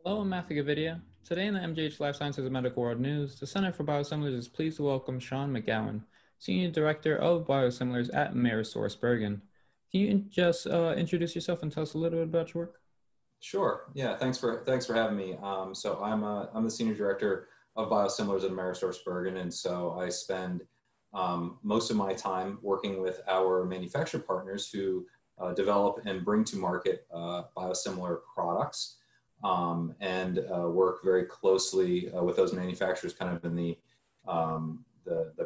Hello, I'm Matthew Gavidia. Today in the MGH Life Sciences and Medical World News, the Center for Biosimilars is pleased to welcome Sean McGowan, Senior Director of Biosimilars at AmerisourceBergen. Can you just introduce yourself and tell us a little bit about your work? Sure. Yeah. Thanks for having me. So I'm the senior director of biosimilars at AmerisourceBergen, and so I spend most of my time working with our manufacturer partners who develop and bring to market biosimilar products, and work very closely with those manufacturers, kind of in the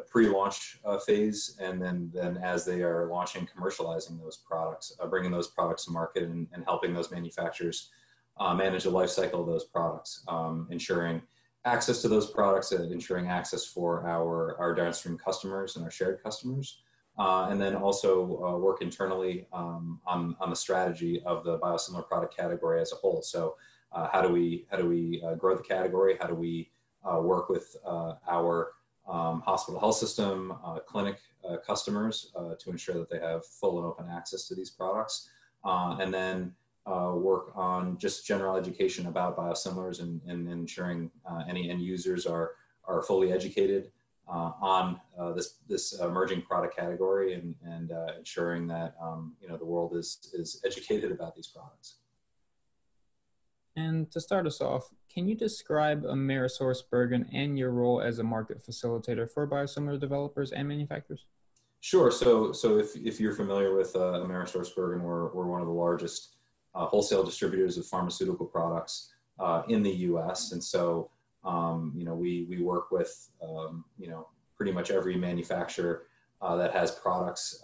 pre-launch phase, and then as they are launching, commercializing those products, bringing those products to market, and helping those manufacturers manage the life cycle of those products, ensuring access to those products, and ensuring access for our downstream customers and our shared customers, and then also work internally on the strategy of the biosimilar product category as a whole. So how do we grow the category? How do we work with our hospital health system, clinic customers to ensure that they have full and open access to these products, and then work on just general education about biosimilars, and ensuring any end users are fully educated on this emerging product category, and ensuring that the world is educated about these products. And to start us off, can you describe AmerisourceBergen and your role as a market facilitator for biosimilar developers and manufacturers? Sure. So if you're familiar with AmerisourceBergen, we're one of the largest wholesale distributors of pharmaceutical products in the U.S. And so we work with pretty much every manufacturer that has products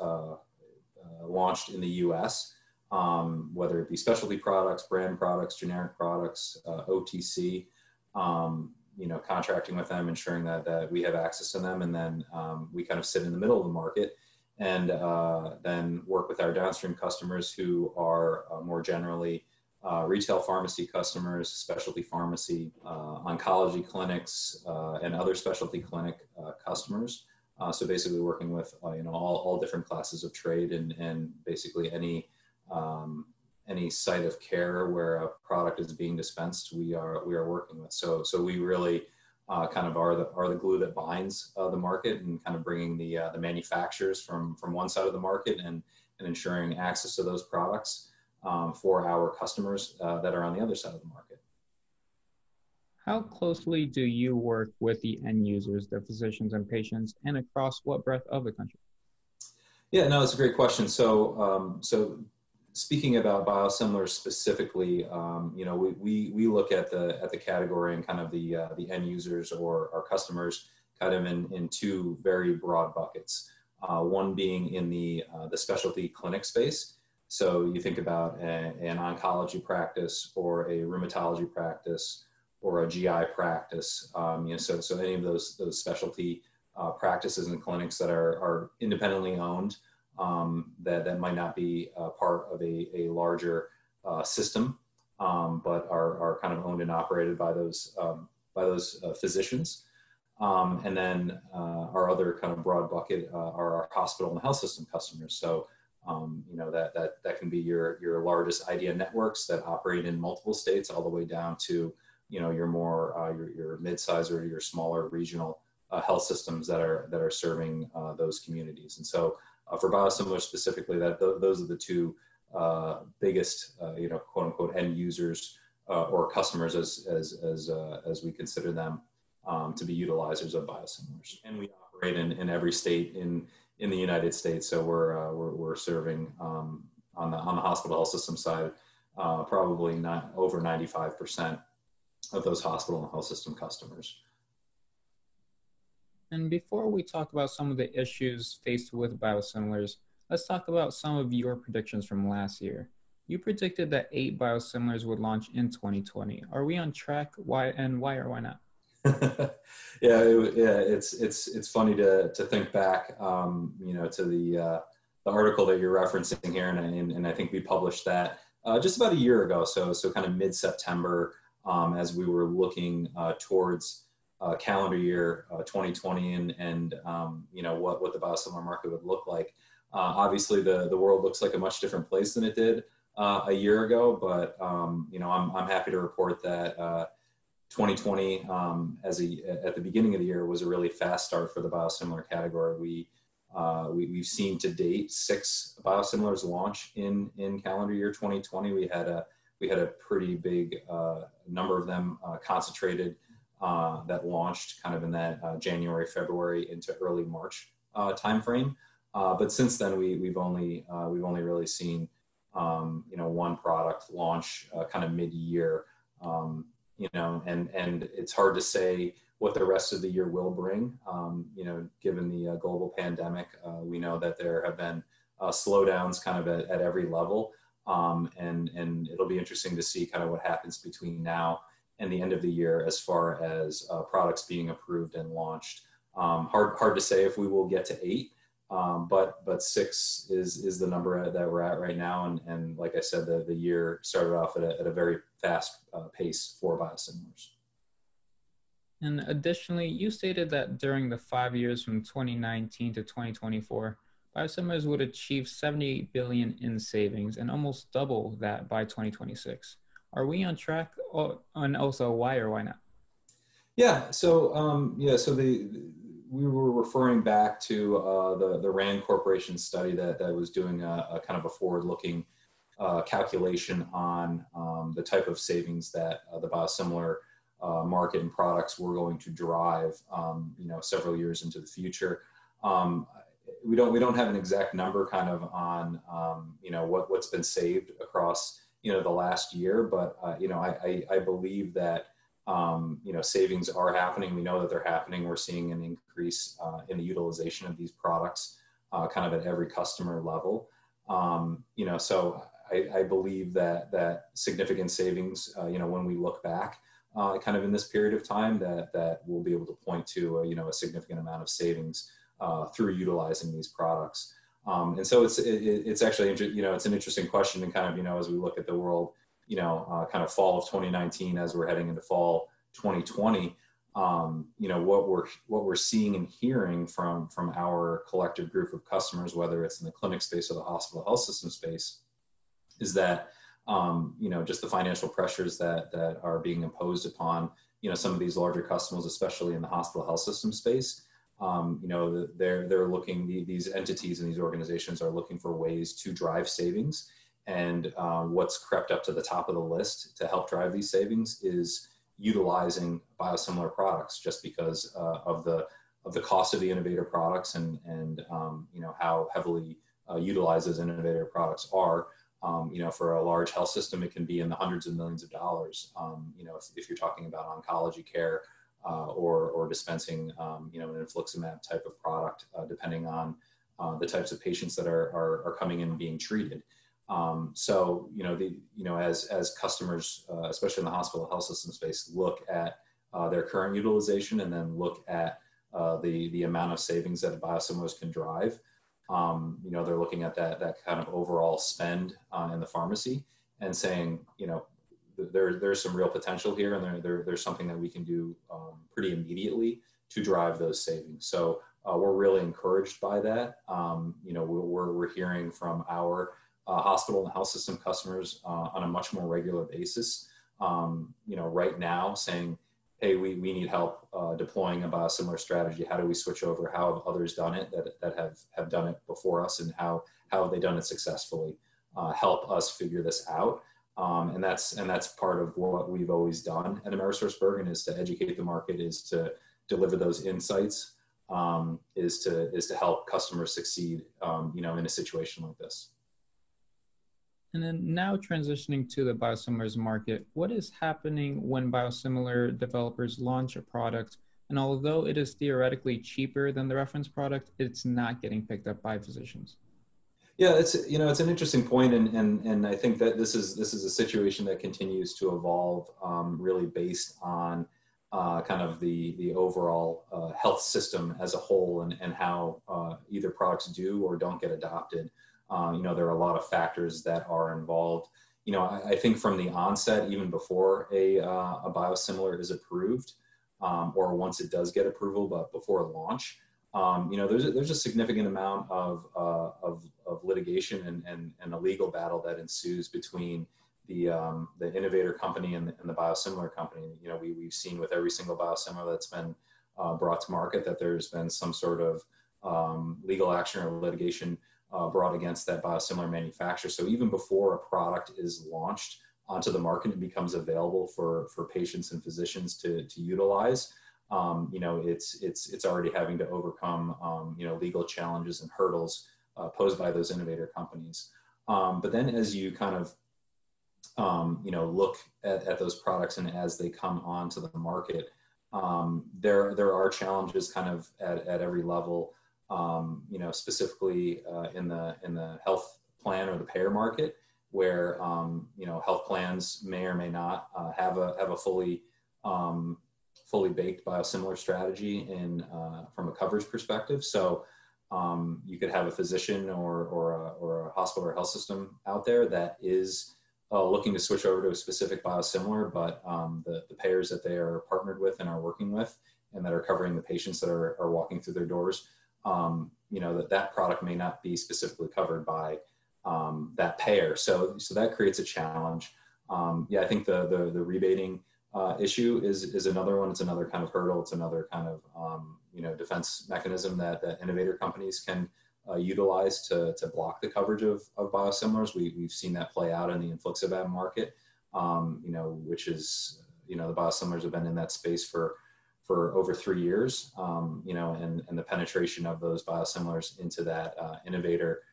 launched in the U.S., whether it be specialty products, brand products, generic products, OTC, contracting with them, ensuring that we have access to them, and then we kind of sit in the middle of the market, and then work with our downstream customers, who are more generally retail pharmacy customers, specialty pharmacy, oncology clinics, and other specialty clinic customers. So basically working with all different classes of trade, and basically any site of care where a product is being dispensed, we are working with. So we really kind of are the glue that binds the market, and kind of bringing the manufacturers from one side of the market, and ensuring access to those products for our customers that are on the other side of the market. How closely do you work with the end users, the physicians and patients, and across what breadth of the country? Yeah, no, it's a great question. So speaking about biosimilars specifically, we look at the category and kind of the end users, or our customers, kind of in two very broad buckets. One being in the specialty clinic space. So you think about an oncology practice, or a rheumatology practice, or a GI practice. So any of those specialty practices and clinics that are independently owned, that might not be part of a larger system, but are kind of owned and operated by those physicians. And then our other kind of broad bucket are our hospital and health system customers. So that can be your largest IDN networks that operate in multiple states, all the way down to your more your mid-size or your smaller regional health systems that are serving those communities. And so for biosimilars specifically, those are the two biggest quote unquote end users or customers, as we consider them, to be utilizers of biosimilars. And we operate in every state in the United States. So we're serving on the hospital health system side probably not over 95% of those hospital and health system customers. And before we talk about some of the issues faced with biosimilars, let's talk about some of your predictions from last year. You predicted that 8 biosimilars would launch in 2020. Are we on track? Why, and why or why not? It's funny to think back, to the article that you're referencing here, and I think we published that just about a year ago. So kind of mid-September, as we were looking towards calendar year 2020, and what the biosimilar market would look like. Obviously, the world looks like a much different place than it did a year ago, but I'm happy to report that 2020 at the beginning of the year was a really fast start for the biosimilar category. We've seen to date 6 biosimilars launch in calendar year 2020. We had a pretty big number of them concentrated that launched kind of in that January, February into early March timeframe. But since then, we've only really seen one product launch kind of mid-year. And it's hard to say what the rest of the year will bring. Given the global pandemic, we know that there have been slowdowns kind of at every level. And it'll be interesting to see kind of what happens between now and the end of the year as far as products being approved and launched. Hard to say if we will get to 8, but 6 is the number that we're at right now. And like I said, the year started off at a very fast pace for biosimilars. And additionally, you stated that during the 5 years from 2019 to 2024, biosimilars would achieve $70 billion in savings and almost double that by 2026. Are we on track? And also, why or why not? Yeah. So we were referring back to the RAND Corporation study that was doing a kind of a forward-looking calculation on the type of savings that the biosimilar market and products were going to drive, several years into the future. We don't have an exact number kind of on, what's been saved across, the last year, but, I believe that, savings are happening. We know that they're happening. We're seeing an increase in the utilization of these products kind of at every customer level. So I believe that significant savings, when we look back kind of in this period of time, that we'll be able to point to, a significant amount of savings through utilizing these products. And so it's actually, it's an interesting question, and kind of, as we look at the world, kind of fall of 2019 as we're heading into fall 2020, what we're seeing and hearing from our collective group of customers, whether it's in the clinic space or the hospital health system space, is that just the financial pressures that are being imposed upon some of these larger customers, especially in the hospital health system space. They're looking, these entities and these organizations are looking for ways to drive savings. And what's crept up to the top of the list to help drive these savings is utilizing biosimilar products, just because of the cost of the innovator products and how heavily utilized those innovator products are. For a large health system, it can be in the hundreds of millions of dollars. If you're talking about oncology care or dispensing, an infliximab type of product, depending on the types of patients that are coming in and being treated. As customers, especially in the hospital health system space, look at their current utilization and then look at the amount of savings that biosimilars can drive, they're looking at that kind of overall spend in the pharmacy and saying, there's some real potential here, and there's something that we can do pretty immediately to drive those savings. So we're really encouraged by that. We're hearing from our hospital and health system customers on a much more regular basis, right now saying, hey, we need help deploying a biosimilar strategy. How do we switch over? How have others done it that have done it before us, and how have they done it successfully? Help us figure this out. And that's part of what we've always done at AmerisourceBergen, is to educate the market, is to deliver those insights, is to help customers succeed, in a situation like this. And then now transitioning to the biosimilars market, what is happening when biosimilar developers launch a product, and although it is theoretically cheaper than the reference product, it's not getting picked up by physicians? Yeah, it's an interesting point, and I think that this is a situation that continues to evolve, really based on kind of the overall health system as a whole, and how either products do or don't get adopted. There are a lot of factors that are involved. I think from the onset, even before a biosimilar is approved, or once it does get approval, but before launch, there's a significant amount of litigation and a legal battle that ensues between the innovator company and the biosimilar company. We've seen with every single biosimilar that's been brought to market that there's been some sort of legal action or litigation brought against that biosimilar manufacturer. So even before a product is launched onto the market and becomes available for patients and physicians to utilize, it's already having to overcome legal challenges and hurdles posed by those innovator companies. But then as you kind of look at those products and as they come onto the market, there are challenges kind of at every level, specifically in the health plan or the payer market, where health plans may or may not have a fully baked biosimilar strategy from a coverage perspective. So you could have a physician or a hospital or health system out there that is looking to switch over to a specific biosimilar, but the payers that they are partnered with and are working with and that are covering the patients that are walking through their doors, that product may not be specifically covered by that payer. So that creates a challenge. I think the rebating issue is another one. It's another kind of hurdle. It's another kind of defense mechanism that innovator companies can utilize to block the coverage of biosimilars. We've seen that play out in the infliximab market, which is the biosimilars have been in that space for over 3 years, and the penetration of those biosimilars into that innovator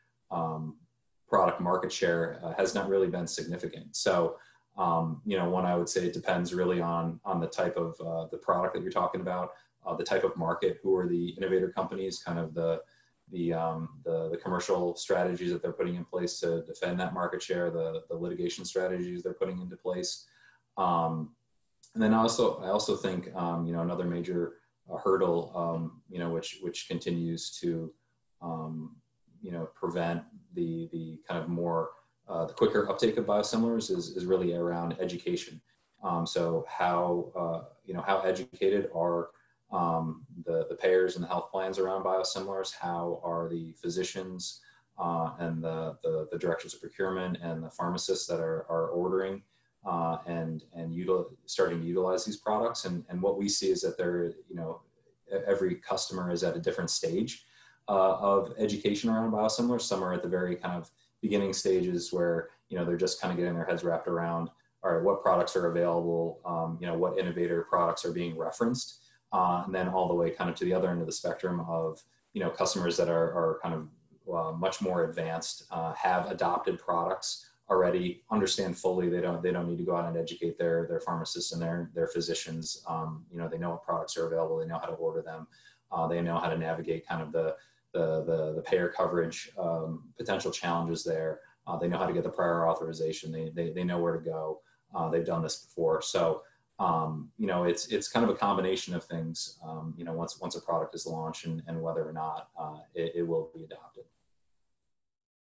product market share has not really been significant. So, one, I would say it depends really on the type of the product that you're talking about, the type of market, who are the innovator companies, kind of the commercial strategies that they're putting in place to defend that market share, the litigation strategies they're putting into place. And then I also think, another major hurdle, which continues to, prevent the kind of more, the quicker uptake of biosimilars is really around education. So how educated are the payers and the health plans around biosimilars? How are the physicians and the directors of procurement and the pharmacists that are ordering and starting to utilize these products? And what we see is that every customer is at a different stage of education around biosimilars. Some are at the very kind of beginning stages where they're just kind of getting their heads wrapped around, all right, what products are available, what innovator products are being referenced, and then all the way kind of to the other end of the spectrum of customers that are kind of much more advanced, have adopted products already, understand fully. They don't need to go out and educate their pharmacists and their physicians. They know what products are available. They know how to order them. They know how to navigate kind of the payer coverage potential challenges there. They know how to get the prior authorization. They know where to go. They've done this before. So, it's kind of a combination of things, once a product is launched and whether or not it will be adopted.